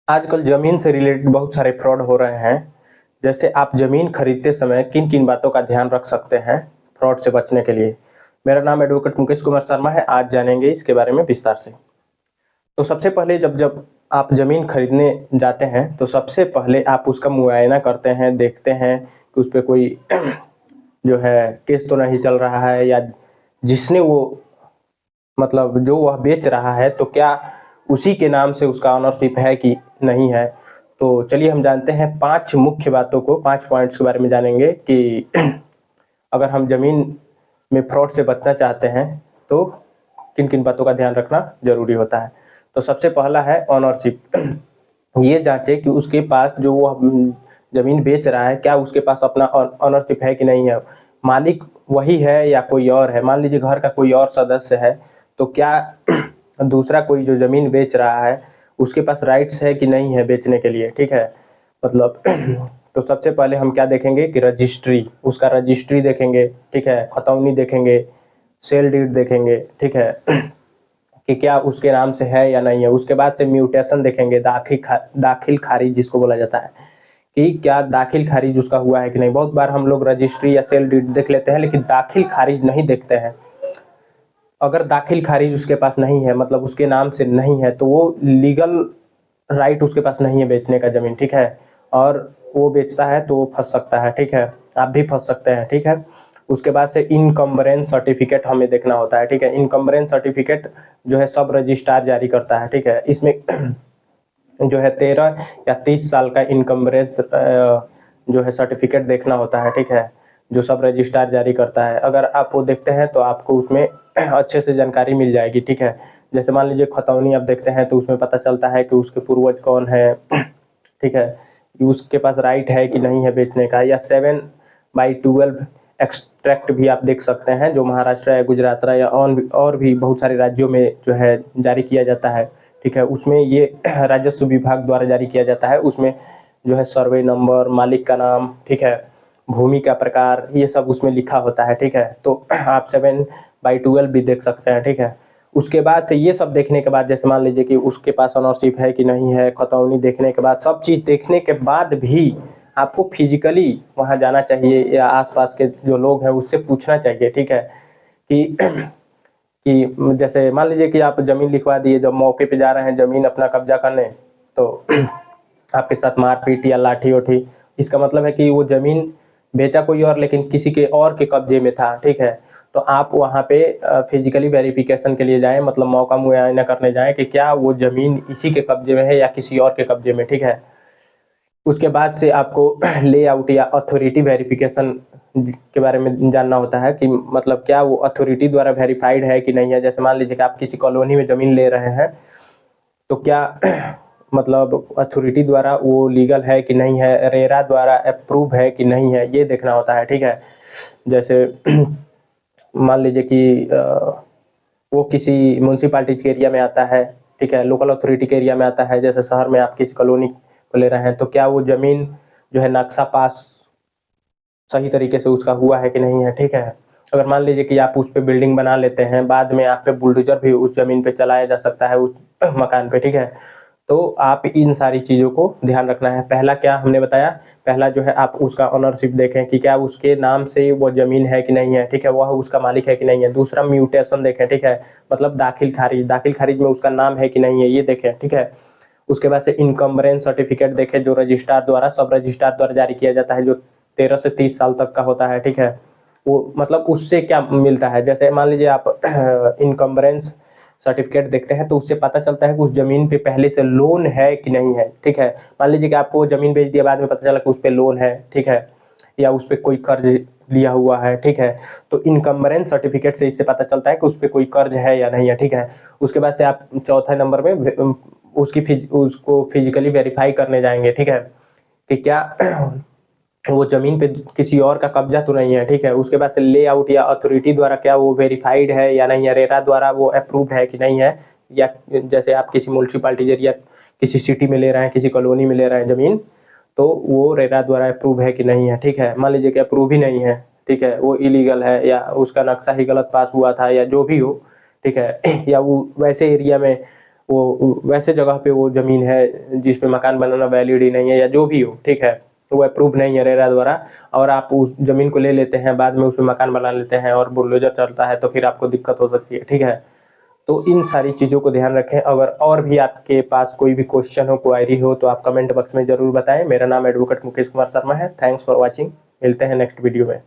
आजकल ज़मीन से रिलेटेड बहुत सारे फ्रॉड हो रहे हैं। जैसे आप ज़मीन खरीदते समय किन-किन बातों का ध्यान रख सकते हैं फ्रॉड से बचने के लिए? मेरा नाम एडवोकेट मुकेश कुमार शर्मा है, आज जानेंगे इसके बारे में विस्तार से। तो सबसे पहले जब जब आप ज़मीन खरीदने जाते हैं, तो सबसे पहले आप उसका मुआयना करते हैं, देखते हैं कि उस पे कोई जो है केस तो नहीं चल रहा है, या जिसने वो मतलब जो वह बेच रहा है तो क्या उसी के नाम से उसका ऑनरशिप है कि नहीं है। तो चलिए हम जानते हैं 5 मुख्य बातों को, 5 पॉइंट्स के बारे में जानेंगे कि अगर हम ज़मीन में फ्रॉड से बचना चाहते हैं तो किन-किन बातों का ध्यान रखना ज़रूरी होता है। तो सबसे पहला है ओनरशिप। ये जाँचें कि उसके पास जो वह ज़मीन बेच रहा है, क्या उसके पास अपना ओनरशिप है कि नहीं है। मालिक वही है या कोई और है। मान लीजिए घर का कोई और सदस्य है, तो क्या दूसरा कोई जो ज़मीन बेच रहा है, उसके पास राइट्स है कि नहीं है बेचने के लिए, ठीक है। मतलब तो सबसे पहले हम क्या देखेंगे कि रजिस्ट्री, उसका रजिस्ट्री देखेंगे, ठीक है, खतौनी देखेंगे, सेल डीड देखेंगे, ठीक है। कि क्या उसके नाम से है या नहीं है। उसके बाद से म्यूटेशन देखेंगे, दाखिल खारिज जिसको बोला जाता है, कि क्या दाखिल खारिज उसका हुआ है कि नहीं। बहुत बार हम लोग रजिस्ट्री या सेल डीड देख लेते हैं, लेकिन दाखिल खारिज नहीं देखते हैं। अगर दाखिल खारिज उसके पास नहीं है, मतलब उसके नाम से नहीं है, तो वो लीगल राइट उसके पास नहीं है बेचने का ज़मीन, ठीक है। और वो बेचता है तो वो फंस सकता है, ठीक है। आप भी फंस सकते हैं, ठीक है। उसके बाद से इनकम्बरेंस सर्टिफिकेट हमें देखना होता है, ठीक है। इनकम्बरेंस सर्टिफिकेट जो है सब रजिस्ट्रार जारी करता है, ठीक है। इसमें जो है 13 या 30 साल का इनकम्बरेंस जो है सर्टिफिकेट देखना होता है, ठीक है, जो सब रजिस्ट्रार जारी करता है। अगर आप वो देखते हैं तो आपको उसमें अच्छे से जानकारी मिल जाएगी, ठीक है। जैसे मान लीजिए खतौनी आप देखते हैं तो उसमें पता चलता है कि उसके पूर्वज कौन है, ठीक है, उसके पास राइट है कि नहीं है बेचने का। या 7/12 एक्सट्रैक्ट भी आप देख सकते हैं, जो महाराष्ट्र या गुजरात या और भी बहुत सारे राज्यों में जो है जारी किया जाता है, ठीक है। उसमें ये राजस्व विभाग द्वारा जारी किया जाता है। उसमें जो है सर्वे नंबर, मालिक का नाम, ठीक है, भूमि का प्रकार, ये सब उसमें लिखा होता है, ठीक है। तो आप 7/12 भी देख सकते हैं, ठीक है। उसके बाद से ये सब देखने के बाद, जैसे मान लीजिए कि उसके पास ओनरशिप है कि नहीं है, खतौनी देखने के बाद, सब चीज़ देखने के बाद भी आपको फिजिकली वहाँ जाना चाहिए, या आसपास के जो लोग हैं उससे पूछना चाहिए, ठीक है। कि कि जैसे मान लीजिए कि आप ज़मीन लिखवा दिए, जब मौके पे जा रहे हैं ज़मीन अपना कब्जा करने, तो आपके साथ मारपीट या लाठी वाठी, इसका मतलब है कि वो ज़मीन बेचा कोई और, लेकिन किसी के और के कब्जे में था, ठीक है। तो आप वहाँ पे फिजिकली वेरिफिकेशन के लिए जाएं, मतलब मौका मुआयना करने जाएं कि क्या वो ज़मीन इसी के कब्जे में है या किसी और के कब्जे में, ठीक है। उसके बाद से आपको लेआउट या अथॉरिटी वेरिफिकेशन के बारे में जानना होता है, कि मतलब क्या वो अथॉरिटी द्वारा वेरीफाइड है कि नहीं है। जैसे मान लीजिए कि आप किसी कॉलोनी में ज़मीन ले रहे हैं, तो क्या मतलब अथॉरिटी द्वारा वो लीगल है कि नहीं है, रेरा द्वारा अप्रूव है कि नहीं है, ये देखना होता है, ठीक है। जैसे मान लीजिए कि वो किसी म्यूनसिपालिटी के एरिया में आता है, ठीक है, लोकल अथॉरिटी के एरिया में आता है। जैसे शहर में आप किसी कॉलोनी को ले रहे हैं, तो क्या वो ज़मीन जो है नक्शा पास सही तरीके से उसका हुआ है कि नहीं है, ठीक है। अगर मान लीजिए कि आप उस पे बिल्डिंग बना लेते हैं, बाद में आप पे बुलडोजर भी उस ज़मीन पे चलाया जा सकता है, उस मकान पे, ठीक है। तो आप इन सारी चीज़ों को ध्यान रखना है। पहला क्या हमने बताया, पहला जो है आप उसका ओनरशिप देखें कि क्या उसके नाम से वो ज़मीन है कि नहीं है, ठीक है, वह उसका मालिक है कि नहीं है। दूसरा म्यूटेशन देखें, ठीक है, मतलब दाखिल खारिज में उसका नाम है कि नहीं है, ये देखें, ठीक है। उसके बाद से इनकम्बरेंस सर्टिफिकेट देखें, जो रजिस्ट्रार द्वारा, सब रजिस्ट्रार द्वारा जारी किया जाता है, जो 13 से 30 साल तक का होता है, ठीक है। वो मतलब उससे क्या मिलता है, जैसे मान लीजिए आप इनकम्बरेंस सर्टिफिकेट देखते हैं तो उससे पता चलता है कि उस जमीन पे पहले से लोन है कि नहीं है, ठीक है। मान लीजिए कि आपको जमीन बेच दिया, बाद में पता चला कि उस पे लोन है, ठीक है, या उस पे कोई कर्ज लिया हुआ है, ठीक है। तो इनकम्बरेंस सर्टिफिकेट से इससे पता चलता है कि उस पे कोई कर्ज है या नहीं है, ठीक है। उसके बाद से आप चौथे नंबर में उसको फिजिकली वेरीफाई करने जाएंगे, ठीक है, कि क्या वो जमीन पे किसी और का कब्जा तो नहीं है, ठीक है। उसके बाद से लेआउट या अथॉरिटी द्वारा क्या वो वेरीफाइड है या नहीं है, रेरा द्वारा वो अप्रूव्ड है कि नहीं है। या जैसे आप किसी म्यूनसिपालिटी एरिया, किसी सिटी में ले रहे हैं, किसी कॉलोनी में ले रहे हैं ज़मीन, तो वो रेरा द्वारा अप्रूव है कि नहीं है, ठीक है। मान लीजिए कि अप्रूव ही नहीं है, ठीक है, वो इलीगल है, या उसका नक्शा ही गलत पास हुआ था, या जो भी हो, ठीक है। या वो वैसे एरिया में वो वैसे जगह पे वो ज़मीन है जिस पे मकान बनाना वैलिड ही नहीं है या जो भी हो, ठीक है, वो अप्रूव नहीं है रेरा द्वारा, और आप उस ज़मीन को ले लेते हैं, बाद में उसमें मकान बना लेते हैं और बुलडोजर चलता है, तो फिर आपको दिक्कत हो सकती है, ठीक है। तो इन सारी चीज़ों को ध्यान रखें। अगर और भी आपके पास कोई भी क्वेश्चन हो, क्वायरी हो, तो आप कमेंट बॉक्स में ज़रूर बताएं। मेरा नाम एडवोकेट मुकेश कुमार शर्मा है। Thanks for watching. मिलते हैं नेक्स्ट वीडियो में।